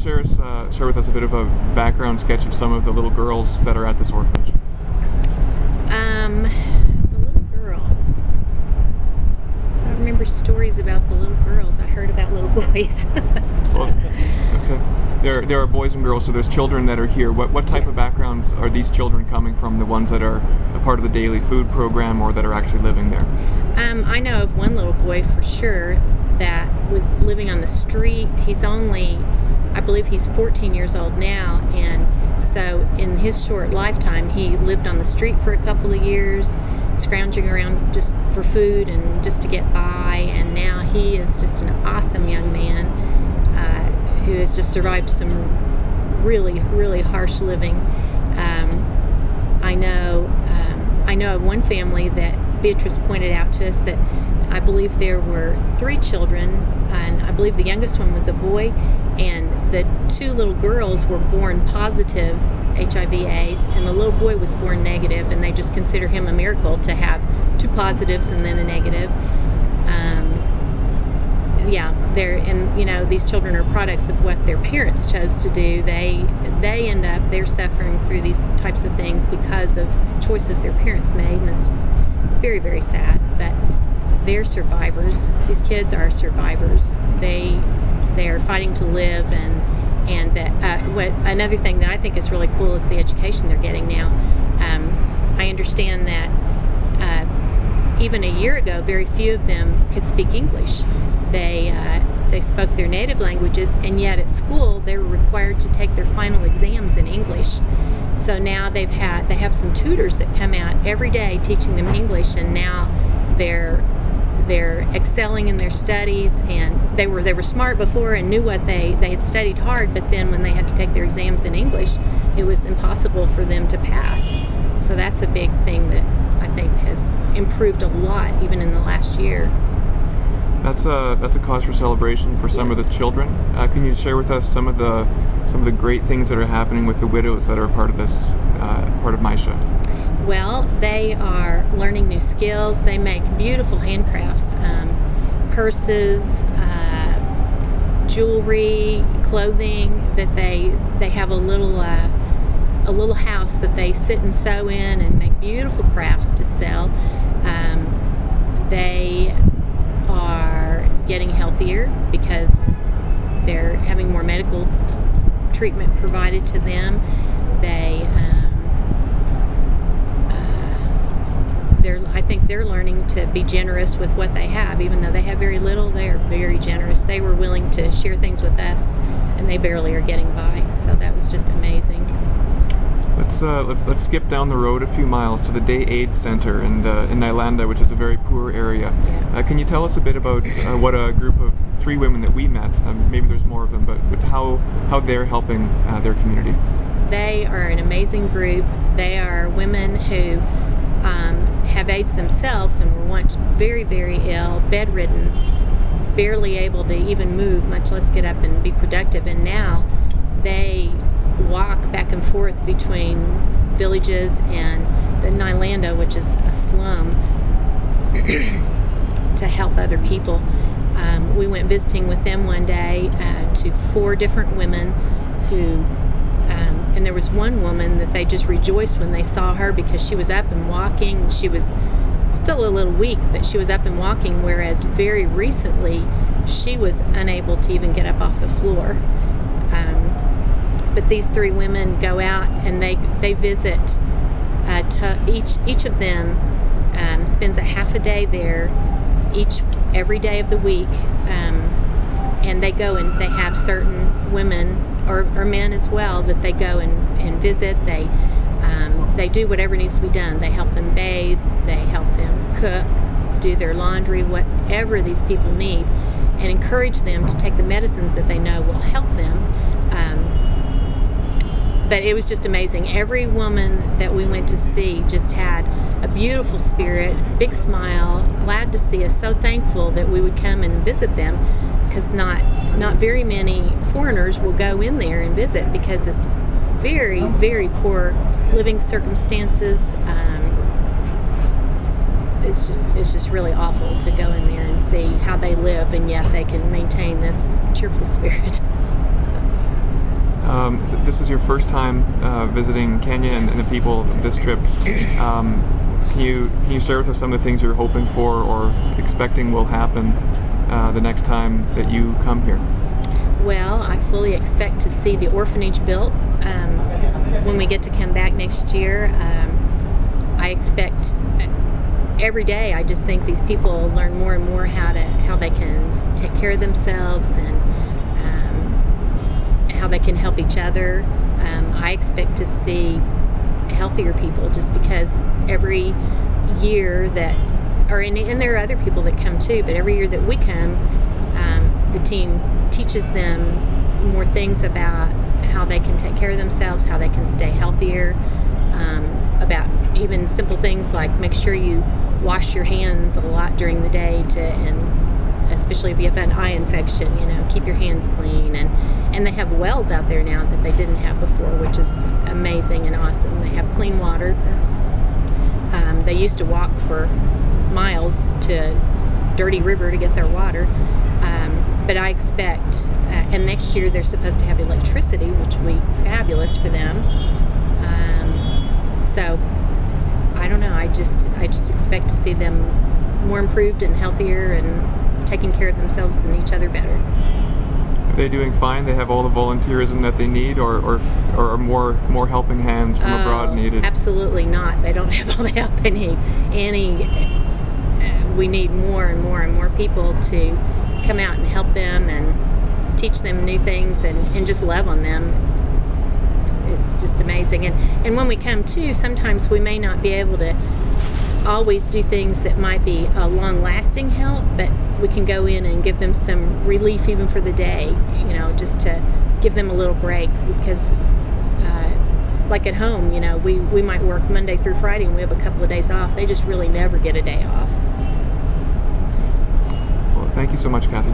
share with us a bit of a background sketch of some of the little girls that are at this orphanage? The little girls. I don't remember stories about the little girls. I heard about little boys. Well, okay. There are boys and girls, so there's children that are here. What type of backgrounds are these children coming from, the ones that are a part of the daily food program or that are actually living there? I know of one little boy for sure that was living on the street. I believe he's 14 years old now, and so in his short lifetime he lived on the street for a couple of years, scrounging around just for food and just to get by, and now he is just an awesome young man who has just survived some really, really harsh living. I know of one family that Beatrice pointed out to us that I believe there were 3 children, and I believe the youngest one was a boy, and the 2 little girls were born positive HIV/AIDS, and the little boy was born negative, and they just consider him a miracle to have 2 positives and then a negative. These children are products of what their parents chose to do. They're suffering through these types of things because of choices their parents made, and it's very, very sad. But they're survivors. These kids are survivors. They are fighting to live, and another thing that I think is really cool is the education they're getting now. I understand that even a year ago, very few of them could speak English. They spoke their native languages, and yet at school they were required to take their final exams in English. So now they have some tutors that come out every day teaching them English, and now they're excelling in their studies. And they were smart before and knew what they had studied hard, but then when they had to take their exams in English, it was impossible for them to pass. So that's a big thing that I think has improved a lot even in the last year. That's a cause for celebration for some of the children. Can you share with us some of the great things that are happening with the widows that are part of this part of Maisha? Well, they are learning new skills. They make beautiful handcrafts, purses, jewelry, clothing. That they have a little house that they sit and sew in and make beautiful crafts to sell. They are getting healthier because they're having more medical treatment provided to them. I think they're learning to be generous with what they have. Even though they have very little, they are very generous. They were willing to share things with us, and they barely are getting by. So that was just amazing. Let's skip down the road a few miles to the Day AIDS Center in Nylanda, which is a very poor area. Yes. Can you tell us a bit about what a group of 3 women that we met, maybe there's more of them, but with how they're helping their community? They are an amazing group. They are women who have AIDS themselves and were once very, very ill, bedridden, barely able to even move, much less get up and be productive. And now they walk back and forth between villages and the Nylanda, which is a slum, to help other people. We went visiting with them one day to 4 different women who, and there was one woman that they just rejoiced when they saw her because she was up and walking. She was still a little weak, but she was up and walking, whereas very recently she was unable to even get up off the floor. But these 3 women go out and they visit. Each of them spends a half a day there every day of the week, and they go and they have certain women or men as well that they go and visit. They do whatever needs to be done. They help them bathe, they help them cook, do their laundry, whatever these people need, and encourage them to take the medicines that they know will help them. But it was just amazing. Every woman that we went to see just had a beautiful spirit, big smile, glad to see us, so thankful that we would come and visit them, because not very many foreigners will go in there and visit because it's very, very poor living circumstances. It's just really awful to go in there and see how they live, and yet they can maintain this cheerful spirit. So this is your first time visiting Kenya and the people of this trip. Can you share with us some of the things you're hoping for or expecting will happen the next time that you come here? Well, I fully expect to see the orphanage built when we get to come back next year. I expect every day. I just think these people learn more and more how they can take care of themselves and how they can help each other. I expect to see healthier people, just because every year that, and there are other people that come too, but every year that we come, the team teaches them more things about how they can take care of themselves, how they can stay healthier, about even simple things like make sure you wash your hands a lot during the day, and especially if you have an eye infection, keep your hands clean. And they have wells out there now that they didn't have before, which is amazing and awesome. They have clean water. They used to walk for miles to a dirty river to get their water. But I expect, and next year they're supposed to have electricity, which will be fabulous for them. So I don't know. I just expect to see them more improved and healthier and taking care of themselves and each other better. Are they doing fine? They have all the volunteerism that they need, or are more helping hands from abroad needed? Absolutely not. They don't have all the help they need. We need more and more and more people to come out and help them and teach them new things and just love on them. It's just amazing. And when we come too, sometimes we may not be able to always do things that might be a long-lasting help, but we can go in and give them some relief even for the day, just to give them a little break, because like at home, we might work Monday through Friday and we have a couple of days off. They just really never get a day off. Well, thank you so much, Cathie.